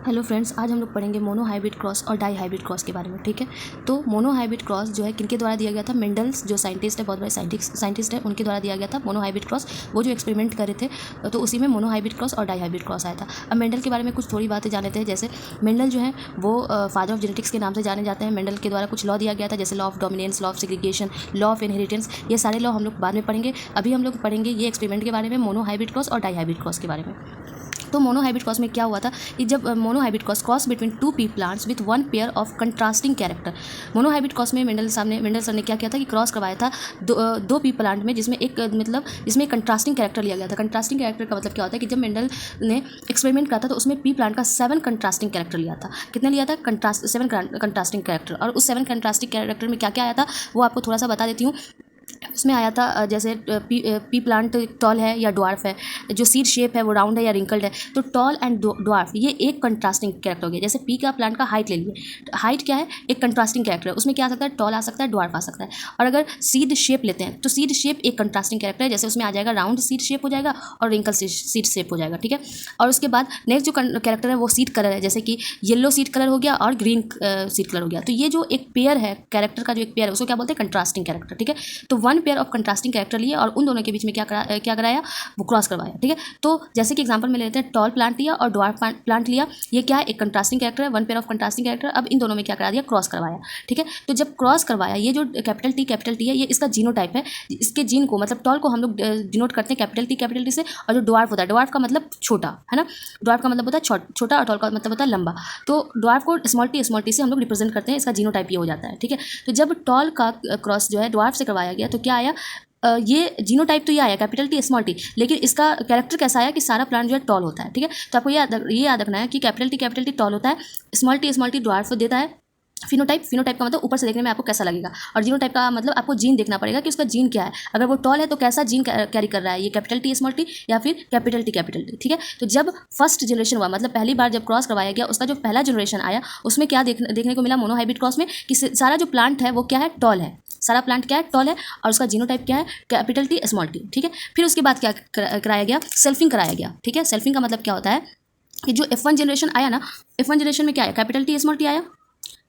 Hello friends, आज हम लोग पढ़ेंगे मोनो हाइब्रिड क्रॉस और डाई हाइब्रिड क्रॉस के बारे में। ठीक है, तो मोनो हाइब्रिड क्रॉस जो है किनके द्वारा दिया गया था? मेंडल्स जो साइंटिस्ट है, बहुत बड़े साइंटिस्ट है, उनके द्वारा दिया गया था मोनो हाइब्रिड क्रॉस। वो जो एक्सपेरिमेंट करे थे तो उसी में मोनो हाइब्रिड क्रॉस और डाई हाइब्रिड क्रॉस आया था। अब मेंडल के बारे में कुछ थोड़ी बातें जान लेते हैं। जैसे मेंडल जो है वो फादर ऑफ जेनेटिक्स के नाम से जाने जाते हैं। मेंडल के द्वारा कुछ लॉ दिया गया था, जैसे law of dominance, law of segregation, law of inheritance. ये सारे लॉ हम लोग बाद में पढ़ेंगे। अभी हम लोग पढ़ेंगे ये एक्सपेरिमेंट के बारे में, मोनो हाइब्रिड क्रॉस और डाई हाइब्रिड क्रॉस के बारे में। तो मोनो हाइब्रिड क्रॉस में क्या हुआ था कि जब mono hybrid cross between two P plants with one pair of contrasting character. Mono hybrid cross में मेंडल सर ने क्या किया था कि क्रॉस करवाया था दो पी प्लांट में, जिसमें एक जिसमें कंट्रास्टिंग कैरेक्टर लिया गया था। कंट्रास्टिंग कैरेक्टर का मतलब क्या होता है कि जब मेंडल ने एक्सपेरिमेंट करा था तो उसमें पी प्लांट का 7 कंट्रास्टिंग कैरेक्टर लिया था। कितने लिया था? 7 कंट्रास्टिंग कैरेक्टर। और उस 7 कंट्रास्टिंग कैरेक्टर में क्या क्या आया था वो आपको थोड़ा सा बता देती हूँ। उसमें आया था जैसे पी प्लांट टॉल है या ड्वार्फ है, जो सीड शेप है वो राउंड है या रिंकल्ड है। तो टॉल एंड ड्वार्फ ये एक कंट्रास्टिंग कैरेक्टर हो गया। जैसे पी का प्लांट का हाइट ले लिए, हाइट क्या है? एक कंट्रास्टिंग कैरेक्टर है। उसमें क्या आ सकता है? टॉल आ सकता है, ड्वार्फ आ सकता है। और अगर सीड शेप लेते हैं तो सीड शेप एक कंट्रास्टिंग कैरेक्टर है। जैसे उसमें आ जाएगा राउंड सीड शेप हो जाएगा और रिंकल सीड शेप हो जाएगा। ठीक है, और उसके बाद नेक्स्ट जो कैरेक्टर है वो सीड कलर है, जैसे कि येलो सीड कलर हो गया और ग्रीन सीड कलर हो गया। तो ये जो एक पेयर है कैरेक्टर का, जो एक पेयर है उसको क्या बोलते हैं? Contrasting character. ठीक है, तो one pair of contrasting character लिए और उन दोनों के बीच में क्या कराया? वो क्रॉस करवाया। ठीक है, तो जैसे कि एग्जांपल में लेते हैं, टॉल प्लांट लिया और ड्वार्फ प्लांट लिया। ये क्या है? एक कंट्रास्टिंग कैरेक्टर है, one pair of contrasting character. अब इन दोनों में क्या करा दिया? क्रॉस करवाया। ठीक है, तो जब क्रॉस करवाया, ये जो कैपिटल टी है ये इसका जीनोटाइप है। इसके जीन को, मतलब टॉल को हम लोग डिनोट करते हैं कैपिटल टी से। और जो ड्वार्फ होता है, ड्वार्फ का मतलब छोटा है ना, ड्वार्फ का मतलब होता है छोटा और टॉल का मतलब होता है लंबा। तो ड्वार्फ को स्मॉल टी से हम लोग रिप्रेजेंट करते हैं। इसका जीनोटाइप ये हो जाता है। ठीक है, तो जब टॉल का क्रॉस जो है ड्वार्फ से करवाया गया तो क्या आया? ये जीनोटाइप तो ये आया कैपिटल टी स्मॉल टी, लेकिन इसका कैरेक्टर कैसा आया कि सारा प्लांट जो है टॉल होता है। ठीक है, तो आपको ये याद रखना है कि कैपिटल टी टॉल होता है, स्मॉल टी ड्वार्फ देता है। फिनोटाइप का मतलब ऊपर से देखने में आपको कैसा लगेगा, और जीनोटाइप का मतलब आपको जीन देखना पड़ेगा कि उसका जीन क्या है। अगर वो टॉल है तो कैसा जीन कैरी कर रहा है, ये कैपिटल टी स्मॉल टी या फिर कैपिटल टी। ठीक है, तो जब फर्स्ट जनरेशन हुआ, मतलब पहली बार जब क्रॉस करवाया गया, उसका जो पहला जनरेशन आया उसमें क्या देखने को मिला मोनो हाइब्रिड क्रॉस में कि सारा जो प्लांट है वो क्या है? टॉल है। सारा प्लांट क्या है? टॉल है। और उसका जीनोटाइप क्या है? Capital T small T. ठीक है, फिर उसके बाद क्या कराया गया? सेल्फिंग कराया गया। ठीक है, सेल्फिंग का मतलब क्या होता है कि जो F1 जनरेशन आया ना, F1 जनरेशन में क्या आया? कैपिटल टी स्मॉल टी आया।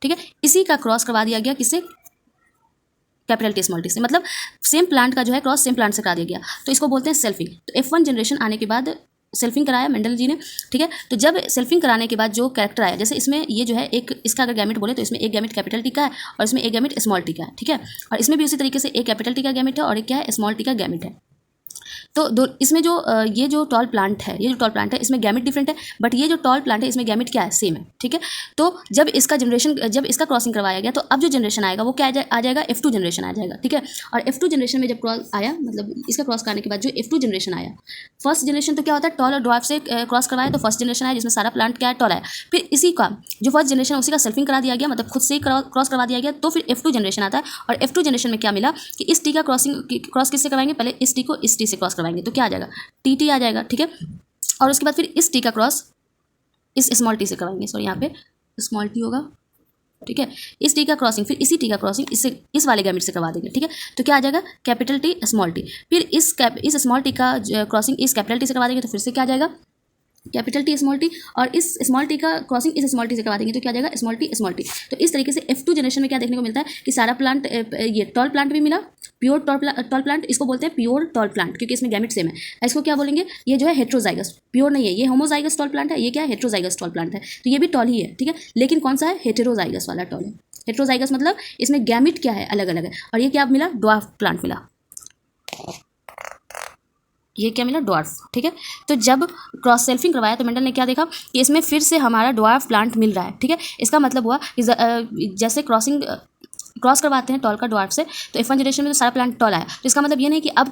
ठीक है, इसी का क्रॉस करवा दिया गया किससे? कैपिटल टी स्मॉल टी से। मतलब सेम प्लांट का जो है क्रॉस सेम प्लांट से करा दिया गया, तो इसको बोलते हैं सेल्फिंग। तो F1 जनरेशन आने के बाद सेल्फिंग कराया मेंडल जी ने। ठीक है, तो जब सेल्फिंग कराने के बाद जो कैरेक्टर आया, जैसे इसमें ये जो है एक, इसका अगर गैमेट बोले तो इसमें एक गैमेट कैपिटल टी का है और इसमें एक गैमेट स्मॉल टी का है। ठीक है, और इसमें भी उसी तरीके से एक कैपिटल टी का गैमेट है और एक क्या है? स्मॉल टी का गैमेट है। तो इसमें जो ये जो टॉल प्लांट है, इसमें गैमेट डिफरेंट है, बट ये जो टॉल प्लांट है इसमें गैमेट क्या है? सेम है। ठीक है, तो जब इसका क्रॉसिंग करवाया गया तो अब जो जनरेशन आएगा वो क्या आ जाएगा? F2 जनरेशन आ जाएगा। ठीक है, और F2 जनरेशन में जब क्रॉस आया, मतलब इसका क्रॉस करने के बाद जो F2 जनरेशन आया, फर्स्ट जनरेशन तो क्या होता है? टॉल और ड्वार्फ से क्रॉस करवाया तो फर्स्ट जनरेशन आया जिसमें सारा प्लांट क्या है? टॉल आया। फिर इसी का जो फर्स्ट जनरेशन उसी का सेल्फिंग करा दिया गया, मतलब खुद से ही क्रॉस करवा दिया गया। तो फिर F2 जनरेशन आता है और F2 जनरेशन में क्या मिला कि इस टी का क्रॉस किससे करवाएंगे? पहले इस टी को इस टी से क्रॉस करवाएंगे तो क्या आ जाएगा? टी आ जाएगा। ठीक है, और उसके बाद फिर इस टी का क्रॉस इस स्मॉल टी से करवाएंगे। सॉरी, यहाँ पे स्मॉल टी होगा। ठीक है, इस टी का क्रॉसिंग फिर इसी टी का क्रॉसिंग इस वाले गैमेट से करवा देंगे। ठीक है, तो क्या आ जाएगा? Capital T small T. फिर इस स्मॉल टी का क्रॉसिंग इस कैपिटल टी से करवा देंगे तो फिर से क्या आ जाएगा? Capital T small T. और इस स्मॉल टी का क्रॉसिंग इस स्मॉल टी से करवा देंगे तो क्या आ जाएगा? Small T. तो इस तरीके से F2 जनरेशन में क्या देखने को मिलता है कि सारा प्लांट, ये टॉल प्लांट भी मिला, प्योर टॉल प्लांट। इसको बोलते हैं प्योर टॉल प्लांट क्योंकि इसमें गैमेट सेम है। इसको क्या बोलेंगे? ये जो है हेट्रोजाइगस, प्योर नहीं है, ये होमोजाइगस टॉल प्लांट है। ये क्या है? हेट्रोजाइगस टॉल प्लांट है। तो ये भी टॉल ही है। ठीक है, लेकिन कौन सा है? हेटेरोजाइगस वाला टॉल है। हेट्रोजाइगस मतलब इसमें गैमेट क्या है? अलग अलग है। और ये क्या मिला? ड्वार्फ प्लांट मिला। ये क्या मिला? ड्वार्फ। ठीक है, तो जब क्रॉस सेल्फिंग करवाया तो मेंडल ने क्या देखा कि इसमें फिर से हमारा ड्वार्फ प्लांट मिल रहा है। ठीक है, इसका मतलब हुआ कि जैसे क्रॉस करवाते हैं टॉल का ड्वार्फ से, तो F1 जनरेशन में तो सारा प्लांट टॉल आया। तो इसका मतलब ये नहीं कि अब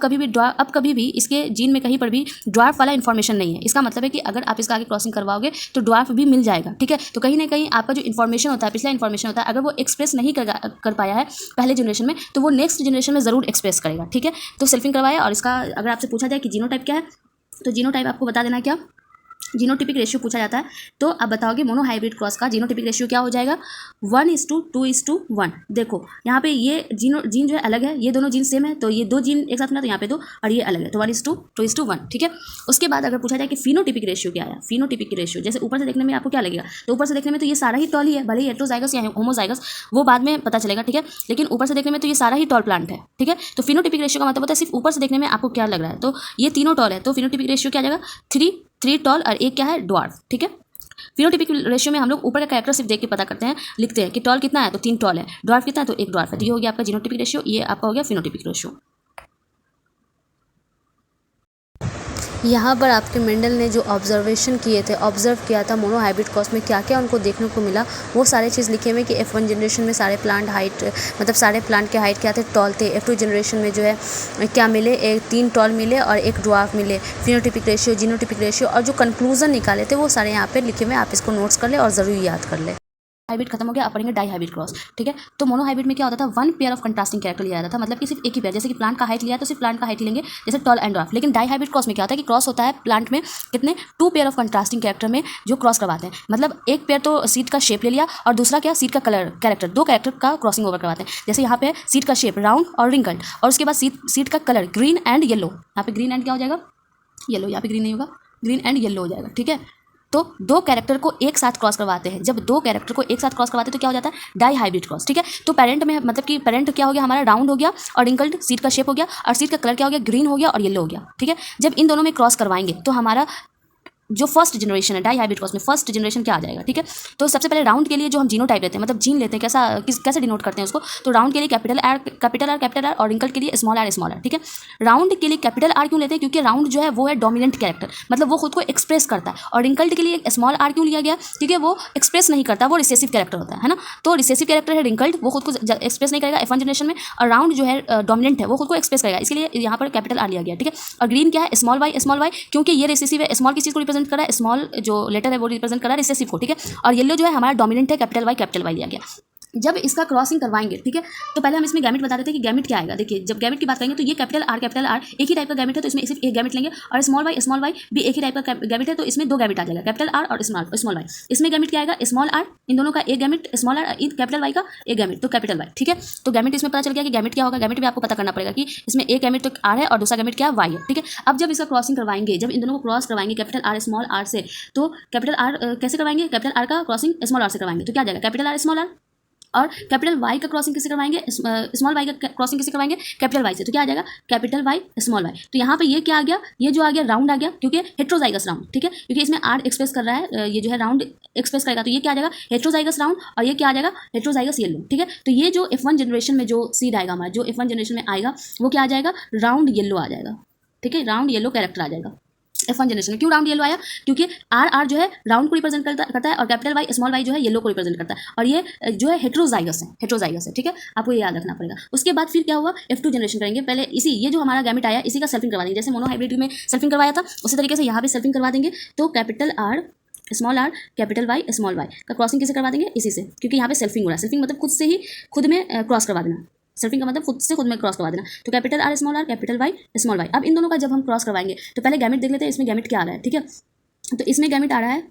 कभी भी इसके जीन में कहीं पर भी ड्वार्फ वाला इन्फॉर्मेशन नहीं है। इसका मतलब है कि अगर आप इसका आगे क्रॉसिंग करवाओगे तो ड्वार्फ भी मिल जाएगा। ठीक है, तो कहीं ना कहीं आपका जो इन्फॉर्मेशन होता है, पिछला इन्फॉर्मेशन होता है, अगर वो एक्सप्रेस नहीं कर पाया है पहले जनरेशन में तो वो नेक्स्ट जनरेशन में ज़रूर एक्सप्रेस करेगा। ठीक है, तो सेल्फिंग करवाया। और इसका अगर आपसे पूछा जाए कि जीनोटाइप क्या है तो जीनोटाइप आपको बता देना क्या? जीनोटिपिक रेशियो पूछा जाता है, तो आप बताओगे मोनो हाइब्रिड क्रॉस का जीनोटिपिक रेशियो क्या हो जाएगा 1:2:1। देखो यहाँ पे ये जीन जो है अलग है, ये दोनों जीन सेम है, तो ये दो जीन एक साथ मिला तो यहाँ पे 2 और ये अलग है, तो 1:2:1। ठीक है। उसके बाद अगर पूछा जाए कि फिनोटिपिक रेशियो क्या आया, फिनोटिपिक रेशियो जैसे ऊपर से देखने में आपको क्या लगेगा, तो ऊपर से देखने में तो ये सारा ही टॉल ही है, भले ही हेटेरोजाइगस या होमोजाइगस वो बाद में पता चलेगा। ठीक है, लेकिन ऊपर से देखने में तो ये सारा ही टॉल प्लांट है। ठीक है, तो फिनोटिपिक रेशियो का मतलब होता है सिर्फ ऊपर से देखने में आपको क्या लग रहा है, तो ये तीनों टॉल है, तो फिनोटिपिक रेशियो क्या आ जाएगा 3 टॉल और एक क्या है ड्वार्फ। ठीक है, फिनोटिपिक रेशियो में हम लोग ऊपर का कैरेक्टर सिर्फ देख के पता करते हैं, लिखते हैं कि टॉल कितना है तो 3 टॉल है, ड्वार्फ कितना है तो 1 ड्वार्फ है। तो ये हो गया आपका जीनोटिपिक रेशियो, ये आपका हो गया फिनोटिपिक रेशियो। यहाँ पर आपके मेंडल ने जो ऑब्जर्वेशन किए थे, ऑब्जर्व किया था मोनो हाइब्रिड क्रॉस में क्या क्या उनको देखने को मिला, वो सारे चीज़ लिखे हुए कि F1 जनरेशन में सारे प्लांट हाइट मतलब सारे प्लांट के हाइट क्या थे, टॉल थे। F2 जनरेशन में जो है क्या मिले, 3 टॉल मिले और 1 ड्वार्फ मिले। फिनोटिपिक रेशियो, जीनोटिपिक रेशियो और जो कंक्लूजन निकाले थे वो सारे यहाँ पे लिखे हुए, आप इसको नोट्स कर ले और ज़रूर याद कर ले। हाइब्रिड खत्म हो गया, अब पढ़ेंगे डाई हाइब्रिड क्रॉस। ठीक है, तो मोनो हाइब्रिड में क्या होता था, 1 पेयर ऑफ कंट्रास्टिंग कैरेक्टर लिया जाता था, मतलब कि सिर्फ एक ही पेयर, जैसे कि प्लांट का हाइट लिया तो सिर्फ प्लांट का हाइट लेंगे, जैसे टॉल एंड ड्वार्फ। लेकिन डाई हाइब्रिड क्रॉस में क्या होता है कि क्रॉस होता है प्लांट में कितने 2 पेयर ऑफ कंट्रास्टिंग कैरेक्टर में जो क्रॉस करवाते हैं, मतलब एक पेयर तो सीड का शेप ले लिया और दूसरा क्या सीड का कलर कैरेक्टर, 2 कैरेक्टर का क्रॉसिंग ओवर करवाते हैं। जैसे यहाँ पे सीड का शेप राउंड और रिंकल्ड, और उसके बाद सीड का कलर ग्रीन एंड येलो, यहाँ पे ग्रीन एंड क्या हो जाएगा येलो, यहाँ पे ग्रीन नहीं होगा, ग्रीन एंड येलो हो जाएगा। ठीक है, तो 2 कैरेक्टर को एक साथ क्रॉस करवाते हैं, जब 2 कैरेक्टर को एक साथ क्रॉस करवाते हैं तो क्या हो जाता है डाई हाइब्रिड क्रॉस। ठीक है, तो पेरेंट में मतलब कि पेरेंट क्या हो गया हमारा राउंड हो गया और रिंकल्ड सीड का शेप हो गया और सीड का कलर क्या हो गया ग्रीन हो गया और येलो हो गया। ठीक है, जब इन दोनों में क्रॉस करवाएंगे तो हमारा जो फर्स्ट जनरेशन है डाई हाइब्रिड क्रॉस में फर्स्ट जनरेशन क्या आ जाएगा। ठीक है, तो सबसे पहले राउंड के लिए जो हम जीनो टाइप लेते हैं, मतलब जीन लेते हैं, कैसे डिनोट करते हैं उसको, तो राउंड के लिए कैपिटल आर और रिंकल के लिए स्मॉल आर। ठीक है, राउंड के लिए कैपिटल आर क्यों लेते हैं, क्योंकि राउंड जो है वो है डोमिनेंट कैरेक्टर, मतलब वो खुद को एक्सप्रेस करता है, और रिंकल्ड के लिए स्मॉल आर क्यों लिया गया, क्योंकि वो एक्सप्रेस नहीं करता, वो रिसेसिव कैरेक्टर होता है ना, तो रिसेसिव कैरेक्टर है रिंकल्ड, वो खुद को एक्सप्रेस नहीं करेगा F1 जनरेशन में, और राउंड जो है डोमिनेंट है, वो खुद को एक्सप्रेस करेगा, इसलिए यहाँ पर कैपिटल आर लिया गया। ठीक है, और ग्रीन क्या है स्मॉल वाई, क्योंकि ये रिसेसिव है, स्मॉल किस चीज़ को रिप्रेजेंट कर रहा है, स्मॉल जो लेटर है वो रिप्रेजेंट कर रहा है रिसेसिव को। ठीक है, और येलो जो है हमारा डोमिनेंट है, कैपिटल वाई लिया गया। जब इसका क्रॉसिंग करवाएंगे, ठीक है, तो पहले हम इसमें गैमेट बता देते हैं कि गैमेट क्या आएगा। देखिए, जब गैमेट की बात करेंगे तो ये कैपिटल आर एक ही टाइप का गैमेट है, तो इसमें सिर्फ एक गैमेट लेंगे, और स्मॉल वाई भी एक ही टाइप का गैमेट है, तो इसमें 2 गैमेट आ जाएगा, कैपिटल आर और स्मॉल वाई। इसमें गैमेट क्या आएगा स्मॉल आर, इन दोनों का एक gamete, small R capital Y का एक गैमेट, तो कैपिटल वाई। ठीक है, तो गैमेट इसमें पता चल गया कि गैमेट क्या होगा, गैमेट भी आपको पता करना पड़ेगा कि इसमें एक गैमेट तो आर है और दूसरा गैमेट क्या वाई है। ठीक है, अब जब इसका क्रॉसिंग करवाएंगे, जब इन दोनों को क्रॉस करवाएंगे कैपिटल आर स्मॉल आर से, तो कैपिटल आर कैसे करवाएंगे, कैपिटल आर का क्रॉसिंग स्मॉल आर से करवाएंगे, तो क्या आ जाएगा कैपिटल आर स्मॉल आर, और कैपिटल वाई का क्रॉसिंग किसे करवाएंगे, स्मॉल वाई का क्रॉसिंग किसे करवाएंगे कैपिटल वाई से, तो क्या आ जाएगा कैपिटल वाई स्मॉल वाई। तो यहाँ पे ये क्या आ गया, ये जो आ गया राउंड आ गया, क्योंकि हेट्रोजाइगस राउंड। ठीक है, क्योंकि इसमें आर एक्सप्रेस कर रहा है, ये जो है राउंड एक्सप्रेस करेगा, तो ये क्या आ जाएगा हेट्रोजाइगस राउंड, और ये क्या आ जाएगा हेट्रोजाइगस येलो। ठीक है, तो ये जो F1 जनरेशन में जो सीड आएगा हमारा, जो F1 जनरेशन में आएगा वो क्या आ जाएगा राउंड येलो आ जाएगा। ठीक है, राउंड येलो कैरेक्टर आ जाएगा F1 जनरेशन में। क्यों राउंड येलो आया, क्योंकि आर जो है राउंड को रिप्रेजेंट करता है, और कैपिटल वाई स्मॉल वाई जो है येलो को रिप्रेजेंट करता है, और ये जो है हेट्रोजाइगस है। ठीक है, आपको ये याद रखना पड़ेगा। उसके बाद फिर क्या हुआ, F2 जनरेशन करेंगे, पहले ये जो हमारा गैमेट आया इसी का सेल्फिंग करवा देंगे, जैसे मोनो हाइब्रिड में सेल्फिंग करवाया था उसी तरीके से यहाँ पे सेल्फिंग करवा देंगे। तो capital R small R capital Y small Y का क्रॉसिंग कैसे करवा देंगे, इसी से, क्योंकि यहाँ पे सेल्फिंग हो रहा है। सेल्फिंग मतलब खुद में क्रॉस करवा देना, सेल्फिंग का मतलब खुद में क्रॉस करवा देना। तो capital R capital Y small Y. अब इन दोनों का जब हम क्रॉस करवाएंगे तो पहले गैमेट देख लेते हैं, इसमें गैमेट क्या आ रहा है। ठीक है, तो इसमें गैमेट आ रहा है,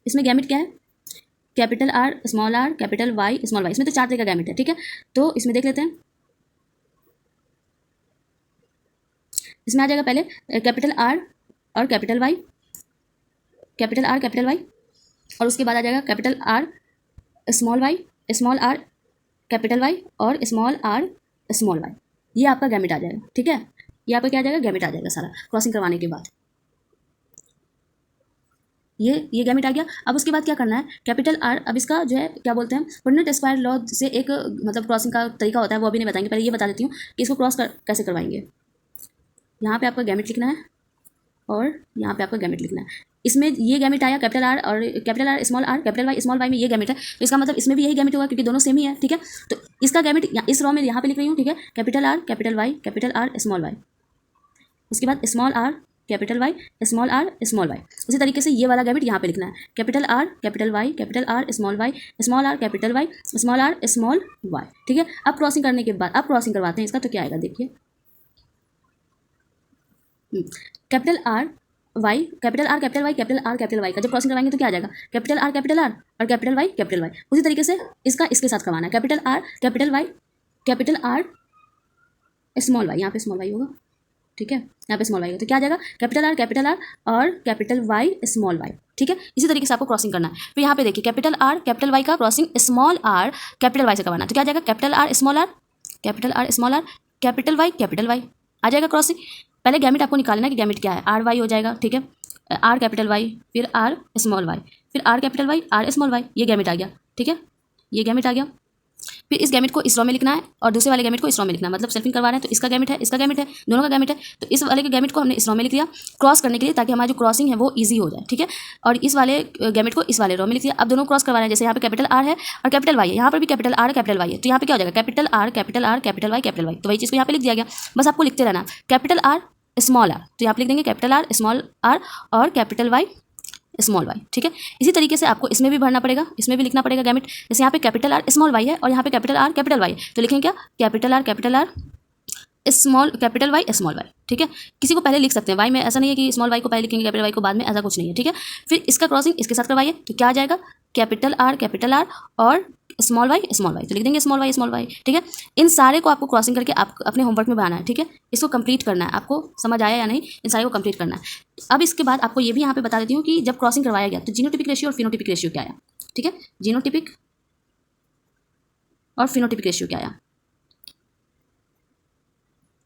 इसमें गैमेट क्या है capital R capital Y small Y, इसमें तो 4 तरह का गैमेट है। ठीक है, तो इसमें देख लेते हैं, इसमें आ जाएगा पहले कैपिटल आर और कैपिटल वाई, और उसके बाद आ जाएगा capital R small R capital Y और स्मॉल वाई, ये आपका गैमेट आ जाएगा। ठीक है, ये आपका क्या आ जाएगा गैमेट आ जाएगा सारा क्रॉसिंग करवाने के बाद, ये गैमेट आ गया। अब उसके बाद क्या करना है, कैपिटल आर, अब इसका जो है क्या बोलते हैं पुर्नेट स्क्वायर लॉ से एक मतलब क्रॉसिंग का तरीका होता है, वो अभी नहीं बताएंगे, पहले ये बता देती हूँ कि इसको कैसे करवाएंगे। यहाँ पे आपका गैमेट लिखना है और यहाँ पे आपका गैमेट लिखना है। इसमें ये गैमेट आया capital R small R capital Y small Y में ये गैमेट है, तो इसका मतलब इसमें भी यही गैमेट होगा क्योंकि दोनों सेम ही है। ठीक है, तो इसका गैमेट इस रॉ में यहाँ पे लिख रही हूँ। ठीक है, capital R capital R small Y, उसके बाद small R capital Y small Y. उसी तरीके से ये वाला गैमेट यहाँ पे लिखना है, capital R capital R small R capital Y small Y. ठीक है, अब क्रॉसिंग करने के बाद अब क्रॉसिंग करवाते हैं इसका, तो क्या आएगा देखिए, capital R Y, capital R capital Y, capital R capital Y का जब क्रॉसिंग करवाएंगे तो क्या आ जाएगा, कैपिटल आर और कैपिटल वाई। उसी तरीके से इसका इसके साथ करवाना है, capital R capital Y, capital R small Y, यहाँ पे स्मॉल वाई होगा, ठीक है, यहाँ पे स्मॉल वाई होगा तो क्या आ जाएगा, कैपिटल आर और कैपिटल वाई स्मॉल वाई, ठीक है। इसी तरीके से आपको क्रॉसिंग करना है। फिर यहाँ पे देखिए कैपिटल आर कैपिटल वाई का crossing small R capital Y से करवाना है तो क्या आ जाएगा, capital R small R capital Y आ जाएगा क्रॉसिंग। पहले गैमेट आपको निकालना है कि गैमेट क्या है, आर वाई हो जाएगा, ठीक है, आर कैपिटल वाई फिर आर स्मॉल वाई फिर R capital Y R small Y, ये गैमेट आ गया, ठीक है, ये गैमेट आ गया। फिर इस गैमेट को इस रो में लिखना है और दूसरे वाले गैमेट को इस रो में लिखना है, मतलब सेल्फिंग करवा रहे हैं तो इसका गैमेट है दोनों का गैमेट है, तो इस वाले के गैमेट को हमने इस रो में लिख दिया क्रॉस करने के लिए ताकि हमारी जो क्रॉसिंग है वो ईजी हो जाए, ठीक है, और इस वाले गैमेट को इस वाले रो में लिख दिया। अब दोनों क्रॉस करवा रहे हैं, जैसे यहाँ पे कैपिटल आर है और कैपिटल वाई है, यहाँ पर भी कैपिटल आर कैपिटल वाई है, तो यहाँ पे क्या हो जाएगा, कैपिटल आर कैपिटल वाई, तो वही चीज़ को यहाँ पे लिख दिया गया। बस आपको लिखते रहना कैपिटल आर स्मॉल आर, तो यहाँ पे लिख देंगे कैपिटल आर स्मॉल आर और कैपिटल वाई स्मॉल वाई, ठीक है। इसी तरीके से आपको इसमें भी भरना पड़ेगा, इसमें भी लिखना पड़ेगा गैमेट, जैसे यहाँ पे कैपिटल आर स्मॉल वाई है और यहाँ पे कैपिटल आर कैपिटल वाई है, तो लिखेंगे क्या, capital R small capital Y small Y, ठीक है। किसी को पहले लिख सकते हैं वाई में, ऐसा नहीं है कि स्मॉल वाई को पहले लिखेंगे कैपिटल वाई को बाद में, ऐसा कुछ नहीं है, ठीक है। फिर इसका क्रॉसिंग इसके साथ करवाइए तो क्या आ जाएगा, कैपिटल आर और स्मॉल वाई तो लिख देंगे स्मॉल वाई, ठीक है। इन सारे को आपको क्रॉसिंग करके आप अपने होमवर्क में बनाना है, ठीक है, इसको कंप्लीट करना है। आपको समझ आया या नहीं, इन सारे को कंप्लीट करना है। अब इसके बाद आपको ये भी यहाँ पे बता देती हूँ कि जब क्रॉसिंग करवाया गया तो जीनोटिपिक रेशियो और फिनोटिपिक रेशियो क्या आया, ठीक है, जीनोटिपिक और फिनोटिपिक रेशियो क्या आया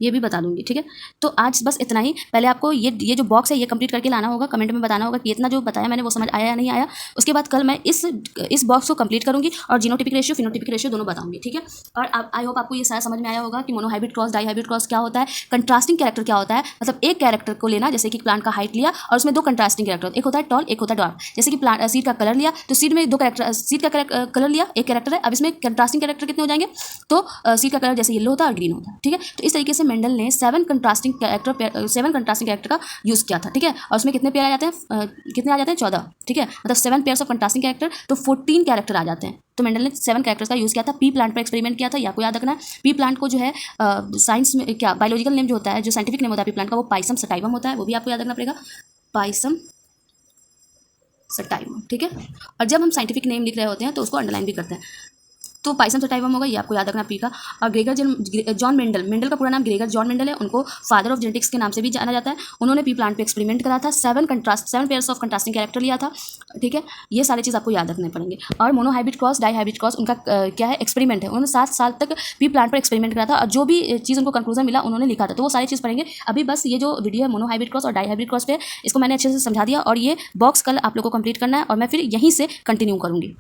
ये भी बता दूंगी, ठीक है। तो आज बस इतना ही। पहले आपको ये जो बॉक्स है ये कंप्लीट करके लाना होगा, कमेंट में बताना होगा कि इतना जो बताया मैंने वो समझ आया या नहीं आया। उसके बाद कल मैं इस बॉक्स को कंप्लीट करूंगी और जीनोटिपिक रेशियो फिनोटिपिक रेशियो दोनों बताऊंगी, ठीक है। और आई होप आपको ये सारा समझ में आया होगा कि मोनोहाइब्रिड क्रॉस डाईहाइब्रिड क्रॉस क्या होता है, कंट्रास्टिंग कैरेक्टर क्या होता है, मतलब एक कैरेक्टर को लेना, जैसे कि प्लांट का हाइट लिया और उसमें दो कंट्रास्टिंग कैरेक्टर, एक होता है टॉल एक होता है डॉर्फ। जैसे कि प्लांट सीड का कलर लिया तो सीड में दो कैरेक्टर, सीड का कलर लिया एक कैरेक्टर है, अब इसमें कंट्रास्टिंग कैरेक्टर कितने हो जाएंगे, तो सीड का कलर जैसे येलो होता है और ग्रीन होता है, ठीक है। तो इस तरीके से मेंडल ने 7 कंट्रास्टिंग कैरेक्टर का यूज़ किया था, ठीक है। और उसमें कितने पेयर आ जाते हैं, कितने आ जाते हैं 14, ठीक है, मतलब 7 पेयर्स ऑफ कंट्रास्टिंग कैरेक्टर, तो 14 कैरेक्टर आ जाते हैं। तो मेंडल ने 7 कैरेक्टर्स का यूज़ किया था। पी प्लांट पर एक्सपेरिमेंट किया था, या आपको याद रखना है। पी प्लांट को जो है साइंस में क्या बायोलॉजिकल नेम जो होता है, जो साइंटिफिक नेम होता है पी प्लांट का, वो पाइसम सटाइवम होता है, वो भी आपको याद रखना पड़ेगा, पाइसम सटाइवम, ठीक है। और जब हम साइंटिफिक नेम लिख रहे होते हैं तो उसको अंडरलाइन भी करते हैं, तो पाइसम सटाइवम होगा, ये आपको याद रखना पी का। और ग्रेगर जॉन मेंडल का पूरा नाम ग्रेगर जॉन मेंडल है, उनको फादर ऑफ जेनेटिक्स के नाम से भी जाना जाता है। उन्होंने पी प्लांट पे एक्सपेरिमेंट करा था, 7 पेयर्स ऑफ कंट्रास्टिंग कैरेक्टर लिया था, ठीक है। ये सारी चीज़ आपको याद रखने पड़ेंगे। और मोनोहाइब्रिड क्रॉस डाईहाइब्रिड क्रॉस उनका क्या है, एक्सपेरिमेंट है। उन्होंने 7 साल तक पी प्लांट पर एक्सपेरिमेंट करा था और जो भी चीज़ उनको कंक्लूजन मिला उन्होंने लिखा था, तो वो सारी चीज़ पढ़ेंगे। अभी बस ये जो वीडियो है मोनोहाइब्रिड क्रॉस और डाईहाइब्रिड क्रॉस पे, इसको मैंने अच्छे से समझा दिया और ये बॉक्स कल आप लोग को कंप्लीट करना है और मैं फिर यहीं से कंटिन्यू करूँगी।